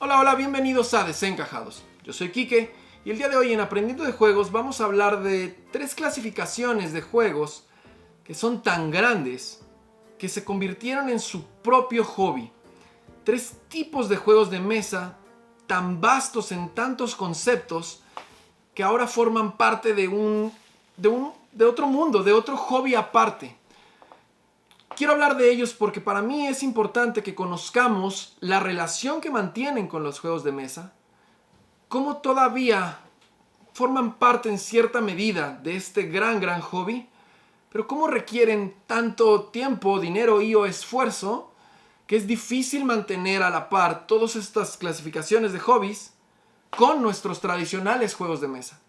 Hola, hola, bienvenidos a Desencajados. Yo soy Quique y el día de hoy en Aprendiendo de Juegos vamos a hablar de 3 clasificaciones de juegos que son tan grandes que se convirtieron en su propio hobby. 3 tipos de juegos de mesa tan vastos en tantos conceptos que ahora forman parte de otro mundo, de otro hobby aparte. Quiero hablar de ellos porque para mí es importante que conozcamos la relación que mantienen con los juegos de mesa, cómo todavía forman parte en cierta medida de este gran hobby, pero cómo requieren tanto tiempo, dinero y o esfuerzo que es difícil mantener a la par todas estas clasificaciones de hobbies con nuestros tradicionales juegos de mesa.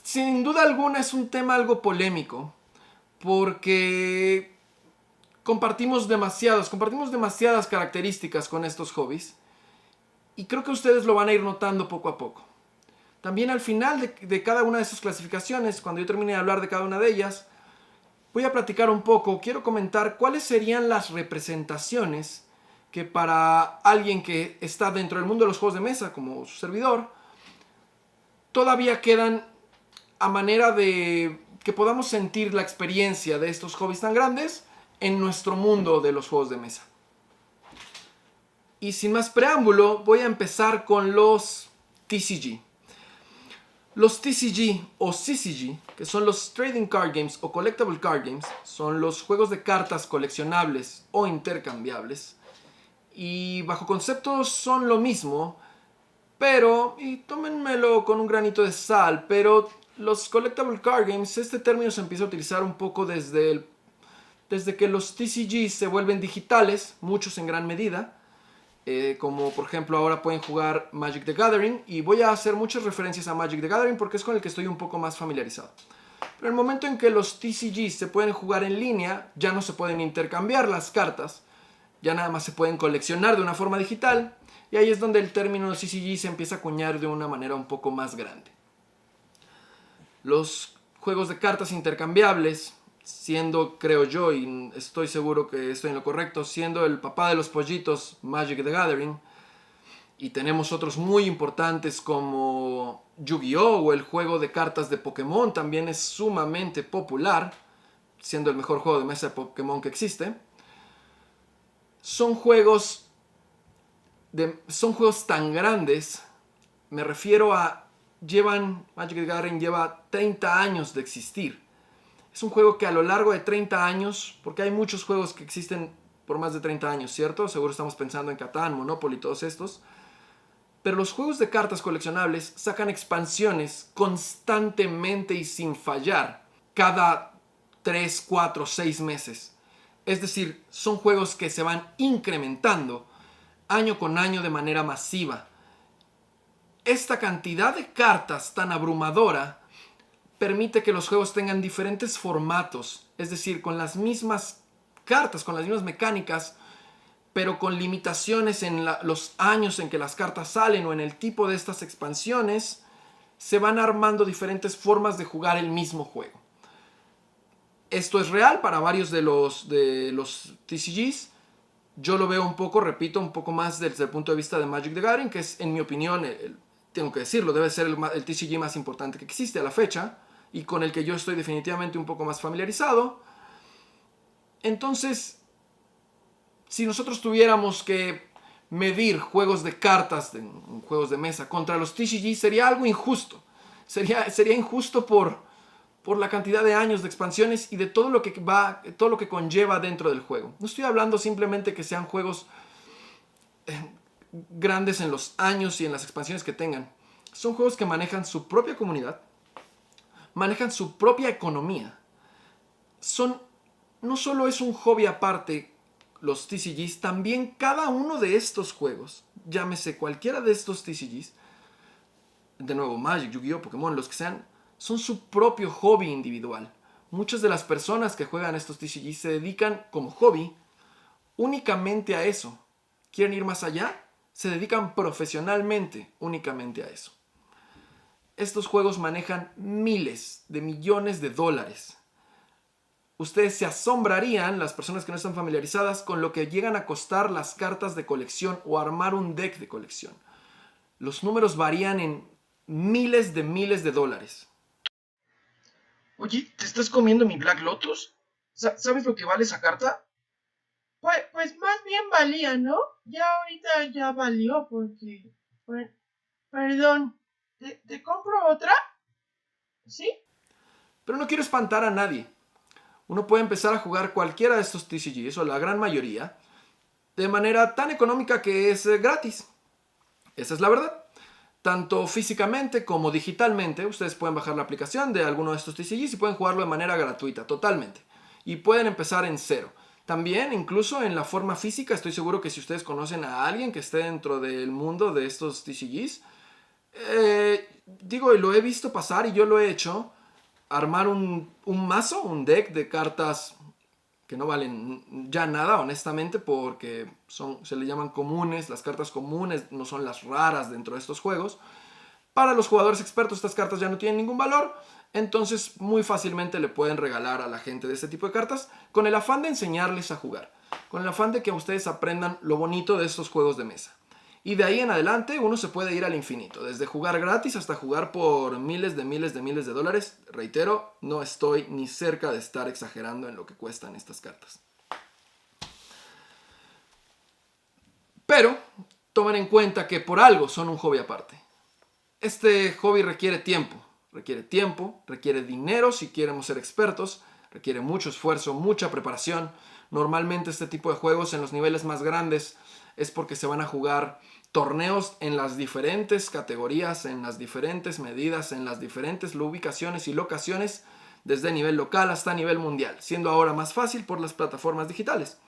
Sin duda alguna es un tema algo polémico, porque compartimos demasiadas características con estos hobbies y creo que ustedes lo van a ir notando poco a poco. También al final de cada una de esas clasificaciones, cuando yo termine de hablar de cada una de ellas, voy a platicar un poco, quiero comentar cuáles serían las representaciones que para alguien que está dentro del mundo de los juegos de mesa, como su servidor, todavía quedan a manera de que podamos sentir la experiencia de estos hobbies tan grandes en nuestro mundo de los juegos de mesa. Y sin más preámbulo, voy a empezar con los TCG. Los TCG o CCG, que son los Trading Card Games o Collectible Card Games, son los juegos de cartas coleccionables o intercambiables. Y bajo conceptos son lo mismo, pero, y tómenmelo con un granito de sal, pero los Collectible Card Games, este término se empieza a utilizar un poco desde que los TCG se vuelven digitales, muchos en gran medida, como por ejemplo ahora pueden jugar Magic the Gathering, y voy a hacer muchas referencias a Magic the Gathering porque es con el que estoy un poco más familiarizado. Pero en el momento en que los TCG se pueden jugar en línea, ya no se pueden intercambiar las cartas, ya nada más se pueden coleccionar de una forma digital, y ahí es donde el término CCG se empieza a acuñar de una manera un poco más grande. Los juegos de cartas intercambiables, siendo, creo yo, y estoy seguro que estoy en lo correcto, siendo el papá de los pollitos Magic the Gathering, y tenemos otros muy importantes como Yu-Gi-Oh! O el juego de cartas de Pokémon, también es sumamente popular, siendo el mejor juego de mesa de Pokémon que existe. Son juegos tan grandes, me refiero a Magic the Gathering lleva 30 años de existir. Es un juego que a lo largo de 30 años, porque hay muchos juegos que existen por más de 30 años, ¿cierto? Seguro estamos pensando en Catán, Monopoly, todos estos. Pero los juegos de cartas coleccionables sacan expansiones constantemente y sin fallar, cada 3, 4, 6 meses. Es decir, son juegos que se van incrementando año con año de manera masiva. Esta cantidad de cartas tan abrumadora permite que los juegos tengan diferentes formatos, es decir, con las mismas cartas, con las mismas mecánicas, pero con limitaciones en los años en que las cartas salen o en el tipo de estas expansiones, se van armando diferentes formas de jugar el mismo juego. Esto es real para varios de los TCGs. Yo lo veo un poco, repito, un poco más desde el punto de vista de Magic the Gathering, que es, en mi opinión, tengo que decirlo, debe ser el TCG más importante que existe a la fecha y con el que yo estoy definitivamente un poco más familiarizado. Entonces, si nosotros tuviéramos que medir juegos de cartas, juegos de mesa contra los TCG, sería algo injusto. Sería injusto por la cantidad de años de expansiones y de todo lo que conlleva dentro del juego. No estoy hablando simplemente que sean juegos grandes en los años y en las expansiones que tengan. Son juegos que manejan su propia comunidad, manejan su propia economía. No solo es un hobby aparte los TCGs, también cada uno de estos juegos, llámese cualquiera de estos TCGs, de nuevo Magic, Yu-Gi-Oh, Pokémon, los que sean, son su propio hobby individual. Muchas de las personas que juegan estos TCGs se dedican como hobby únicamente a eso. ¿Quieren ir más allá? Se dedican profesionalmente únicamente a eso. Estos juegos manejan miles de millones de dólares. ustedes se asombrarían, las personas que no están familiarizadas, con lo que llegan a costar las cartas de colección o armar un deck de colección. Los números varían en miles de dólares. Oye, ¿te estás comiendo mi Black Lotus? ¿Sabes lo que vale esa carta? Pues más bien valía, ¿no? Ya ahorita ya valió porque... Perdón, ¿te compro otra? ¿Sí? Pero no quiero espantar a nadie. Uno puede empezar a jugar cualquiera de estos TCGs, o la gran mayoría, de manera tan económica que es gratis. Esa es la verdad. Tanto físicamente como digitalmente, ustedes pueden bajar la aplicación de alguno de estos TCGs y pueden jugarlo de manera gratuita, totalmente. Y pueden empezar en cero. También, incluso en la forma física, estoy seguro que si ustedes conocen a alguien que esté dentro del mundo de estos TCGs, digo, y lo he visto pasar y yo lo he hecho, armar un mazo, un deck de cartas que no valen ya nada, honestamente, porque se le llaman comunes, las cartas comunes no son las raras dentro de estos juegos. Para los jugadores expertos estas cartas ya no tienen ningún valor, entonces muy fácilmente le pueden regalar a la gente de este tipo de cartas con el afán de enseñarles a jugar, con el afán de que ustedes aprendan lo bonito de estos juegos de mesa. Y de ahí en adelante uno se puede ir al infinito, desde jugar gratis hasta jugar por miles de dólares. Reitero, no estoy ni cerca de estar exagerando en lo que cuestan estas cartas. Pero tomen en cuenta que por algo son un hobby aparte. Este hobby requiere tiempo, requiere dinero si queremos ser expertos, requiere mucho esfuerzo, mucha preparación. Normalmente este tipo de juegos en los niveles más grandes es porque se van a jugar torneos en las diferentes categorías, en las diferentes medidas, en las diferentes ubicaciones y locaciones, desde nivel local hasta nivel mundial, siendo ahora más fácil por las plataformas digitales.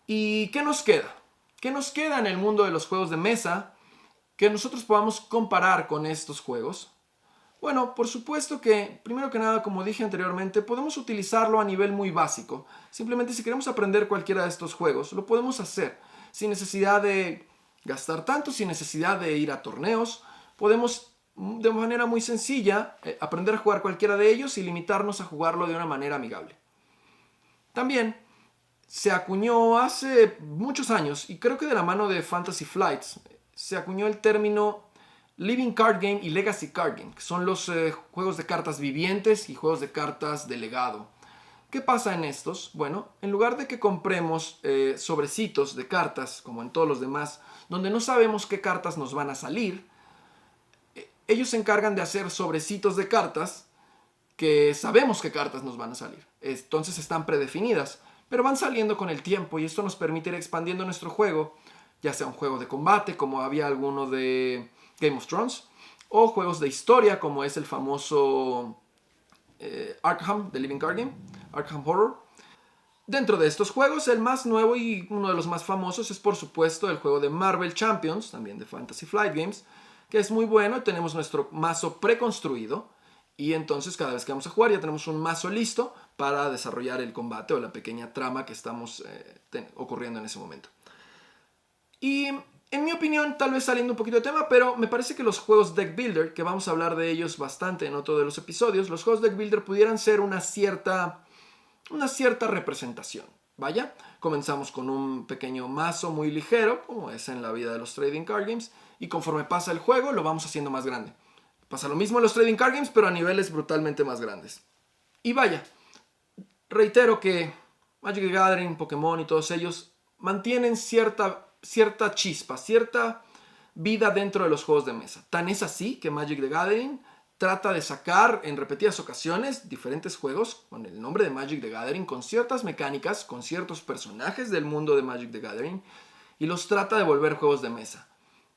¿Y qué nos queda? ¿Qué nos queda en el mundo de los juegos de mesa que nosotros podamos comparar con estos juegos? Bueno, por supuesto que, primero que nada, como dije anteriormente, podemos utilizarlo a nivel muy básico. Simplemente si queremos aprender cualquiera de estos juegos, lo podemos hacer sin necesidad de gastar tanto, sin necesidad de ir a torneos. Podemos de manera muy sencilla aprender a jugar cualquiera de ellos y limitarnos a jugarlo de una manera amigable. También se acuñó hace muchos años, y creo que de la mano de Fantasy Flights, se acuñó el término Living Card Game y Legacy Card Game, que son los juegos de cartas vivientes y juegos de cartas de legado. ¿Qué pasa en estos? Bueno, en lugar de que compremos sobrecitos de cartas, como en todos los demás, donde no sabemos qué cartas nos van a salir, ellos se encargan de hacer sobrecitos de cartas que sabemos qué cartas nos van a salir. Entonces están predefinidas, pero van saliendo con el tiempo y esto nos permite ir expandiendo nuestro juego, ya sea un juego de combate, como había alguno de Game of Thrones, o juegos de historia, como es el famoso Arkham, The Living Card Game, Arkham Horror. Dentro de estos juegos, el más nuevo y uno de los más famosos es por supuesto el juego de Marvel Champions, también de Fantasy Flight Games, que es muy bueno. Tenemos nuestro mazo preconstruido y entonces cada vez que vamos a jugar ya tenemos un mazo listo para desarrollar el combate o la pequeña trama que estamos ocurriendo en ese momento. Y en mi opinión, tal vez saliendo un poquito de tema, pero me parece que los juegos Deck Builder, que vamos a hablar de ellos bastante en otro de los episodios, los juegos Deck Builder pudieran ser una cierta representación. Vaya, comenzamos con un pequeño mazo muy ligero, como es en la vida de los trading card games, y conforme pasa el juego lo vamos haciendo más grande. Pasa lo mismo en los trading card games, pero a niveles brutalmente más grandes. Y vaya, reitero que Magic the Gathering, Pokémon y todos ellos mantienen cierta chispa, cierta vida dentro de los juegos de mesa. Tan es así que Magic the Gathering trata de sacar en repetidas ocasiones diferentes juegos con el nombre de Magic the Gathering, con ciertas mecánicas, con ciertos personajes del mundo de Magic the Gathering, y los trata de volver juegos de mesa.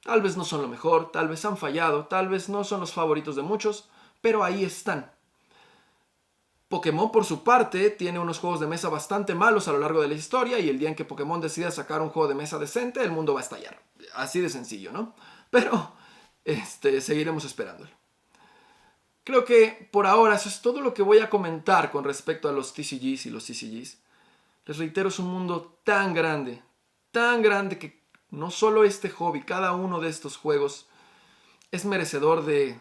Tal vez no son lo mejor, tal vez han fallado, tal vez no son los favoritos de muchos, pero ahí están. Pokémon, por su parte, tiene unos juegos de mesa bastante malos a lo largo de la historia, y el día en que Pokémon decida sacar un juego de mesa decente, el mundo va a estallar. Así de sencillo, ¿no? Pero seguiremos esperándolo. Creo que por ahora eso es todo lo que voy a comentar con respecto a los TCGs y los CCGs. Les reitero, es un mundo tan grande que no solo este hobby, cada uno de estos juegos es merecedor de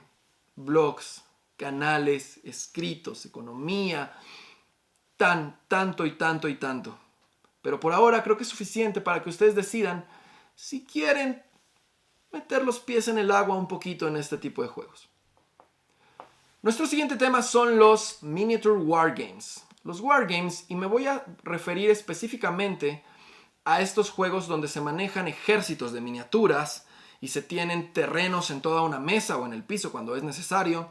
blogs, canales, escritos, economía, tanto y tanto y tanto. Pero por ahora creo que es suficiente para que ustedes decidan si quieren meter los pies en el agua un poquito en este tipo de juegos. Nuestro siguiente tema son los Miniature Wargames. Los Wargames, y me voy a referir específicamente a estos juegos donde se manejan ejércitos de miniaturas y se tienen terrenos en toda una mesa o en el piso cuando es necesario,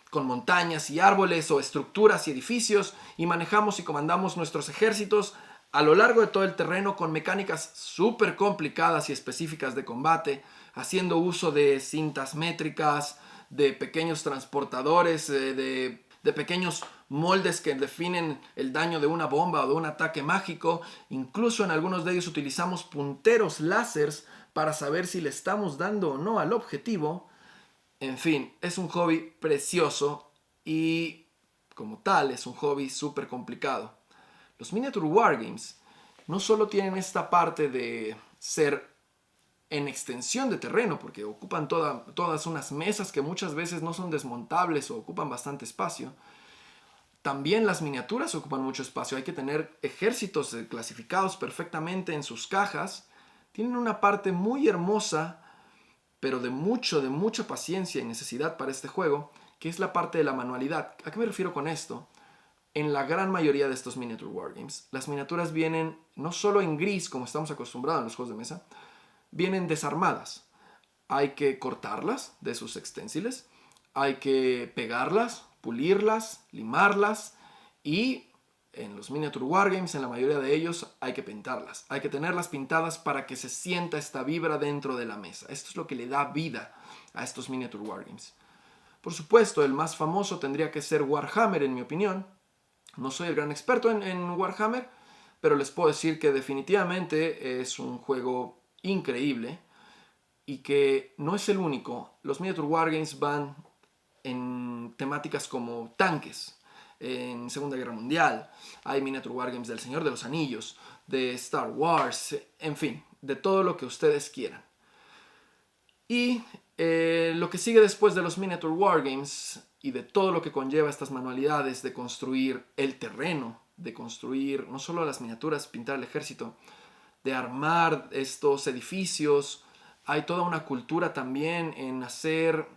con montañas y árboles o estructuras y edificios, y manejamos y comandamos nuestros ejércitos a lo largo de todo el terreno con mecánicas súper complicadas y específicas de combate, haciendo uso de cintas métricas, de pequeños transportadores, de pequeños moldes que definen el daño de una bomba o de un ataque mágico. Incluso en algunos de ellos utilizamos punteros láseres para saber si le estamos dando o no al objetivo. En fin, es un hobby precioso y como tal es un hobby súper complicado. Los Miniature Wargames no solo tienen esta parte de ser en extensión de terreno, porque ocupan todas unas mesas que muchas veces no son desmontables o ocupan bastante espacio. También las miniaturas ocupan mucho espacio. Hay que tener ejércitos clasificados perfectamente en sus cajas. Tienen una parte muy hermosa, pero de mucha paciencia y necesidad para este juego, que es la parte de la manualidad. ¿A qué me refiero con esto? En la gran mayoría de estos Miniature Wargames, las miniaturas vienen no solo en gris, como estamos acostumbrados en los juegos de mesa, vienen desarmadas. Hay que cortarlas de sus extensiles, hay que pegarlas, pulirlas, limarlas y en los Miniature Wargames, en la mayoría de ellos, hay que pintarlas. Hay que tenerlas pintadas para que se sienta esta vibra dentro de la mesa. Esto es lo que le da vida a estos Miniature Wargames. Por supuesto, el más famoso tendría que ser Warhammer, en mi opinión. No soy el gran experto en Warhammer, pero les puedo decir que definitivamente es un juego increíble y que no es el único. Los Miniature Wargames van en temáticas como tanques. En Segunda Guerra Mundial hay Miniature Wargames del Señor de los Anillos, de Star Wars, en fin, de todo lo que ustedes quieran. Y lo que sigue después de los Miniature Wargames y de todo lo que conlleva estas manualidades de construir el terreno, de construir no solo las miniaturas, pintar el ejército, de armar estos edificios. Hay toda una cultura también en hacer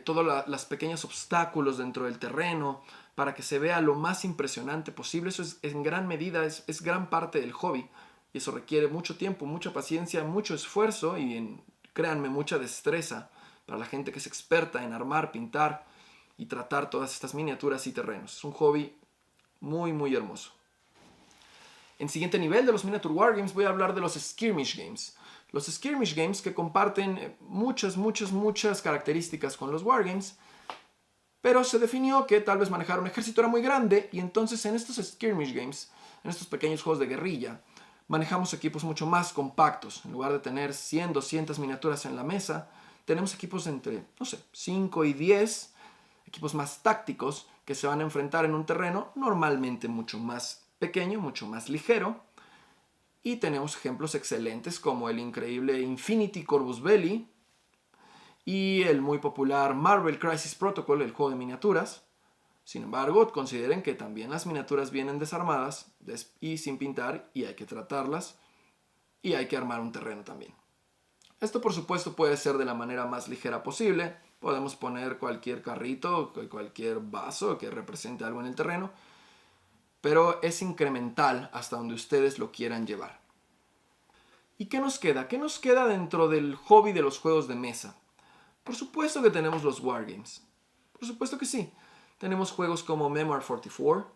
todos los pequeños obstáculos dentro del terreno para que se vea lo más impresionante posible. Eso es en gran medida, es gran parte del hobby. Y eso requiere mucho tiempo, mucha paciencia, mucho esfuerzo y, créanme, mucha destreza para la gente que es experta en armar, pintar y tratar todas estas miniaturas y terrenos. Es un hobby muy hermoso. En siguiente nivel de los Miniature Wargames voy a hablar de los Skirmish Games. Los Skirmish Games que comparten muchas características con los Wargames, pero se definió que tal vez manejar un ejército era muy grande y entonces en estos Skirmish Games, en estos pequeños juegos de guerrilla, manejamos equipos mucho más compactos. En lugar de tener 100, 200 miniaturas en la mesa, tenemos equipos entre, 5 y 10, equipos más tácticos que se van a enfrentar en un terreno normalmente mucho más pequeño, mucho más ligero. Y tenemos ejemplos excelentes como el increíble Infinity Corvus Belli y el muy popular Marvel Crisis Protocol, el juego de miniaturas. Sin embargo, consideren que también las miniaturas vienen desarmadas y sin pintar y hay que tratarlas y hay que armar un terreno también. Esto por supuesto puede ser de la manera más ligera posible. Podemos poner cualquier carrito, cualquier vaso que represente algo en el terreno, pero es incremental hasta donde ustedes lo quieran llevar. ¿Y qué nos queda? ¿Qué nos queda dentro del hobby de los juegos de mesa? Por supuesto que tenemos los Wargames. Por supuesto que sí. Tenemos juegos como Memoir 44.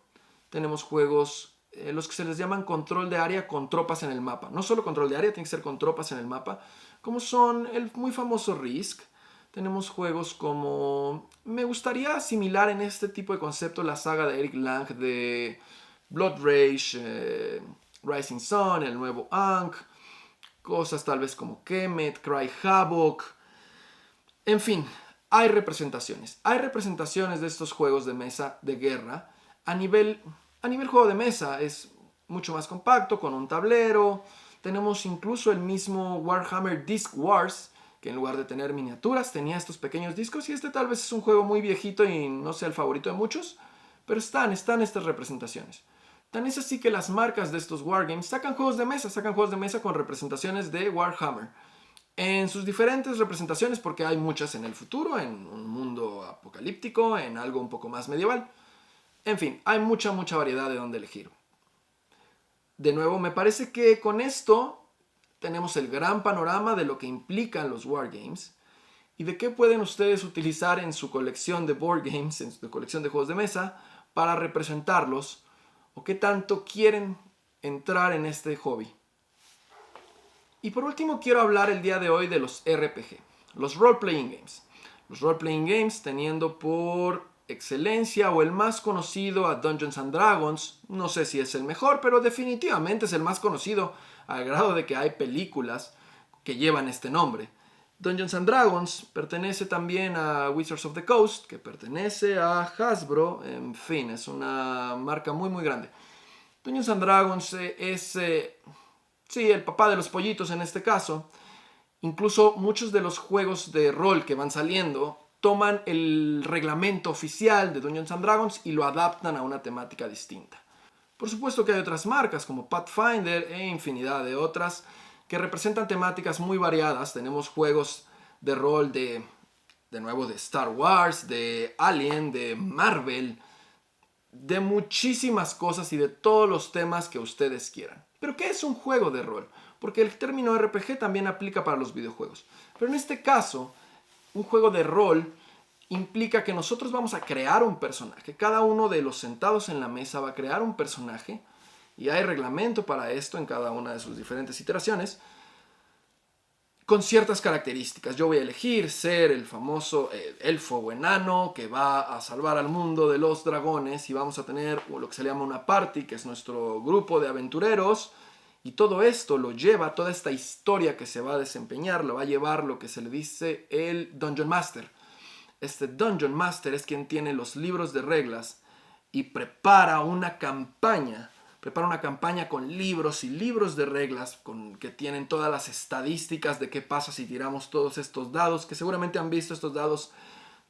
Tenemos juegos, los que se les llaman control de área con tropas en el mapa. No solo control de área, tiene que ser con tropas en el mapa. Como son el muy famoso Risk. Tenemos juegos como... Me gustaría asimilar en este tipo de concepto la saga de Eric Lang de Blood Rage, Rising Sun, el nuevo Ankh. Cosas tal vez como Kemet, Cry Havoc. En fin, hay representaciones. Hay representaciones de estos juegos de mesa de guerra. A nivel juego de mesa es mucho más compacto, con un tablero. Tenemos incluso el mismo Warhammer Disc Wars, que en lugar de tener miniaturas tenía estos pequeños discos, y este tal vez es un juego muy viejito y no sea el favorito de muchos, pero están estas representaciones. Tan es así que las marcas de estos wargames sacan juegos de mesa con representaciones de Warhammer, en sus diferentes representaciones, porque hay muchas en el futuro, en un mundo apocalíptico, en algo un poco más medieval. En fin, hay mucha variedad de donde elegir. De nuevo, me parece que con esto tenemos el gran panorama de lo que implican los wargames y de qué pueden ustedes utilizar en su colección de board games, en su colección de juegos de mesa, para representarlos, o qué tanto quieren entrar en este hobby. Y por último quiero hablar el día de hoy de los RPG, los Role-Playing Games. Los Role-Playing Games teniendo por excelencia o el más conocido a Dungeons and Dragons. No sé si es el mejor, pero definitivamente es el más conocido, al grado de que hay películas que llevan este nombre. Dungeons and Dragons pertenece también a Wizards of the Coast, que pertenece a Hasbro. En fin, es una marca muy grande. Dungeons and Dragons es... Sí, el papá de los pollitos en este caso. Incluso muchos de los juegos de rol que van saliendo toman el reglamento oficial de Dungeons and Dragons y lo adaptan a una temática distinta. Por supuesto que hay otras marcas como Pathfinder e infinidad de otras que representan temáticas muy variadas. Tenemos juegos de rol de nuevo, de Star Wars, de Alien, de Marvel, de muchísimas cosas y de todos los temas que ustedes quieran. ¿Pero qué es un juego de rol? Porque el término RPG también aplica para los videojuegos. Pero en este caso, un juego de rol implica que nosotros vamos a crear un personaje. Cada uno de los sentados en la mesa va a crear un personaje. Y hay reglamento para esto en cada una de sus diferentes iteraciones. Con ciertas características. Yo voy a elegir ser el famoso elfo o enano que va a salvar al mundo de los dragones, y vamos a tener lo que se llama una party, que es nuestro grupo de aventureros, y todo esto lo lleva, toda esta historia que se va a desempeñar, lo va a llevar lo que se le dice el Dungeon Master. Este Dungeon Master es quien tiene los libros de reglas y prepara una campaña con libros y libros de reglas que tienen todas las estadísticas de qué pasa si tiramos todos estos dados, que seguramente han visto estos dados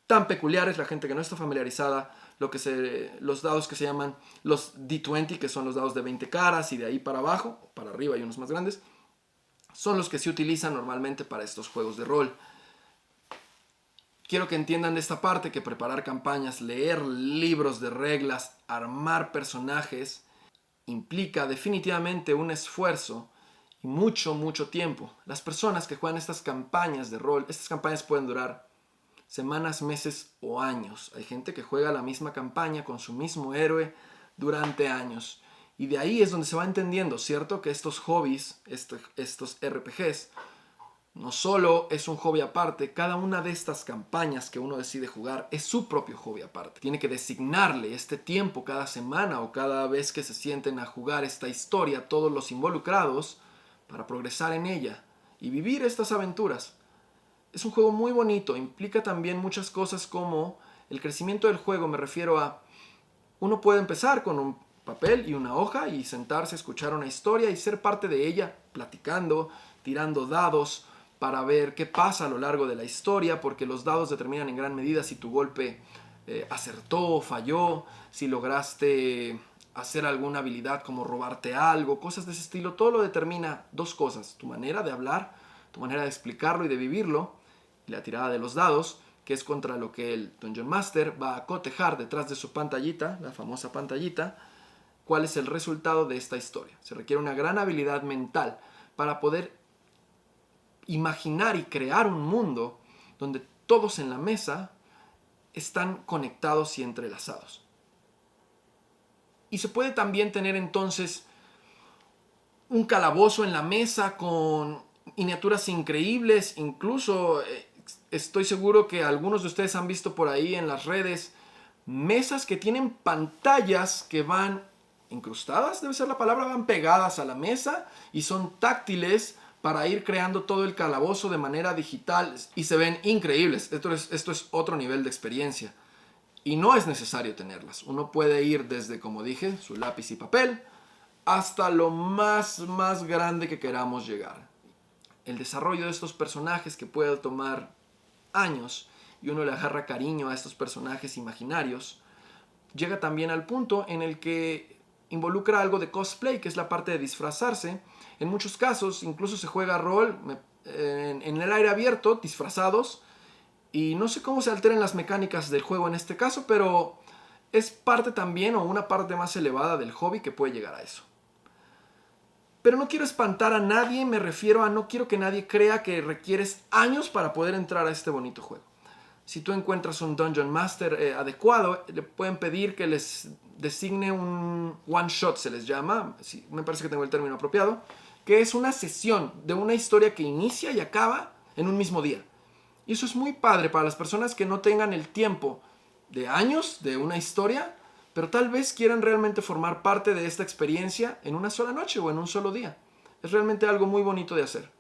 tan peculiares, la gente que no está familiarizada, los dados que se llaman los D20, que son los dados de 20 caras, y de ahí para abajo, para arriba hay unos más grandes, son los que se utilizan normalmente para estos juegos de rol. Quiero que entiendan de esta parte que preparar campañas, leer libros de reglas, armar personajes, implica definitivamente un esfuerzo y mucho tiempo. Las personas que juegan estas campañas de rol, estas campañas pueden durar semanas, meses o años. Hay gente que juega la misma campaña con su mismo héroe durante años. Y de ahí es donde se va entendiendo, ¿cierto? Que estos hobbies, estos RPGs, no solo es un hobby aparte, cada una de estas campañas que uno decide jugar es su propio hobby aparte. Tiene que designarle este tiempo cada semana o cada vez que se sienten a jugar esta historia, todos los involucrados, para progresar en ella y vivir estas aventuras. Es un juego muy bonito, implica también muchas cosas como el crecimiento del juego. Me refiero a, uno puede empezar con un papel y una hoja y sentarse a escuchar una historia y ser parte de ella, platicando, tirando dados, para ver qué pasa a lo largo de la historia, porque los dados determinan en gran medida si tu golpe acertó o falló, si lograste hacer alguna habilidad como robarte algo, cosas de ese estilo. Todo lo determina dos cosas: tu manera de hablar, tu manera de explicarlo y de vivirlo, y la tirada de los dados, que es contra lo que el Dungeon Master va a cotejar detrás de su pantallita, la famosa pantallita, cuál es el resultado de esta historia. Se requiere una gran habilidad mental para poder imaginar y crear un mundo donde todos en la mesa están conectados y entrelazados. Y se puede también tener entonces un calabozo en la mesa con miniaturas increíbles. Incluso estoy seguro que algunos de ustedes han visto por ahí en las redes mesas que tienen pantallas que van incrustadas, debe ser la palabra, van pegadas a la mesa y son táctiles para ir creando todo el calabozo de manera digital, y se ven increíbles. Esto es otro nivel de experiencia y no es necesario tenerlas. Uno puede ir desde, como dije, su lápiz y papel hasta lo más grande que queramos llegar. el desarrollo de estos personajes que puede tomar años y uno le agarra cariño a estos personajes imaginarios, llega también al punto en el que involucra algo de cosplay, que es la parte de disfrazarse. En muchos casos incluso se juega rol en el aire abierto, disfrazados, y no sé cómo se alteran las mecánicas del juego en este caso, pero es parte también o una parte más elevada del hobby que puede llegar a eso. Pero no quiero espantar a nadie, me refiero a no quiero que nadie crea que requieres años para poder entrar a este bonito juego. Si tú encuentras un Dungeon Master adecuado, le pueden pedir que les designe un one shot, se les llama, sí, me parece que tengo el término apropiado, que es una sesión de una historia que inicia y acaba en un mismo día. Y eso es muy padre para las personas que no tengan el tiempo de años de una historia, pero tal vez quieran realmente formar parte de esta experiencia en una sola noche o en un solo día. Es realmente algo muy bonito de hacer.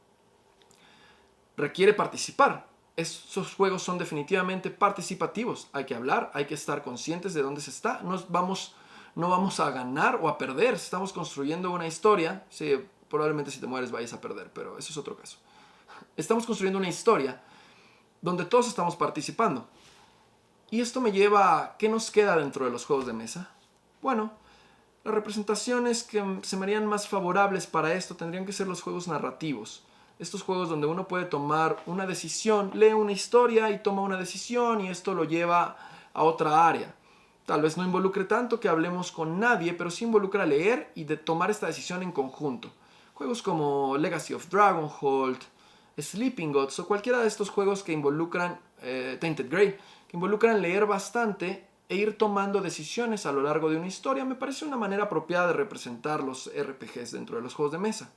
Requiere participar. Esos juegos son definitivamente participativos. Hay que hablar, hay que estar conscientes de dónde se está. No vamos a ganar o a perder. Estamos construyendo una historia. Sí, probablemente si te mueres vayas a perder, pero eso es otro caso. Estamos construyendo una historia donde todos estamos participando. Y esto me lleva a ¿qué nos queda dentro de los juegos de mesa? Bueno, las representaciones que se me harían más favorables para esto tendrían que ser los juegos narrativos. Estos juegos donde uno puede tomar una decisión, lee una historia y toma una decisión y esto lo lleva a otra área. Tal vez no involucre tanto que hablemos con nadie, pero sí involucra leer y de tomar esta decisión en conjunto. Juegos como Legacy of Dragonhold, Sleeping Gods o cualquiera de estos juegos que involucran Tainted Grail, que involucran leer bastante e ir tomando decisiones a lo largo de una historia, me parece una manera apropiada de representar los RPGs dentro de los juegos de mesa.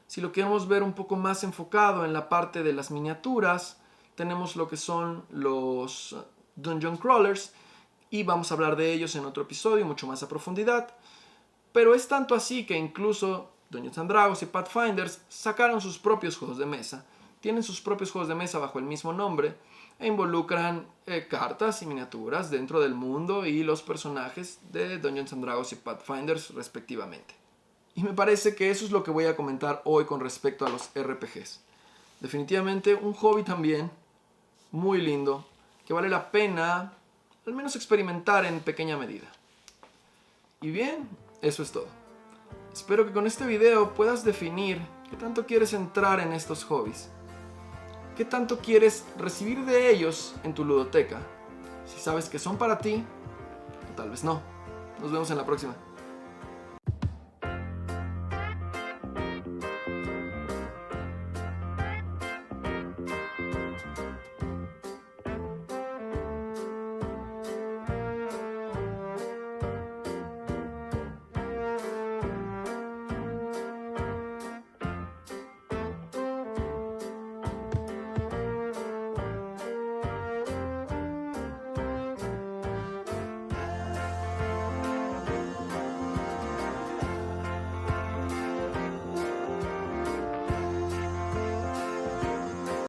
Si lo queremos ver un poco más enfocado en la parte de las miniaturas, tenemos lo que son los Dungeon Crawlers y vamos a hablar de ellos en otro episodio mucho más a profundidad. Pero es tanto así que incluso Dungeons & Dragons y Pathfinders sacaron sus propios juegos de mesa. Tienen sus propios juegos de mesa bajo el mismo nombre e involucran cartas y miniaturas dentro del mundo y los personajes de Dungeons & Dragons y Pathfinders respectivamente. Y me parece que eso es lo que voy a comentar hoy con respecto a los RPGs. Definitivamente un hobby también muy lindo que vale la pena al menos experimentar en pequeña medida. Y bien, eso es todo. Espero que con este video puedas definir qué tanto quieres entrar en estos hobbies. ¿Qué tanto quieres recibir de ellos en tu ludoteca? Si sabes que son para ti, o tal vez no. Nos vemos en la próxima.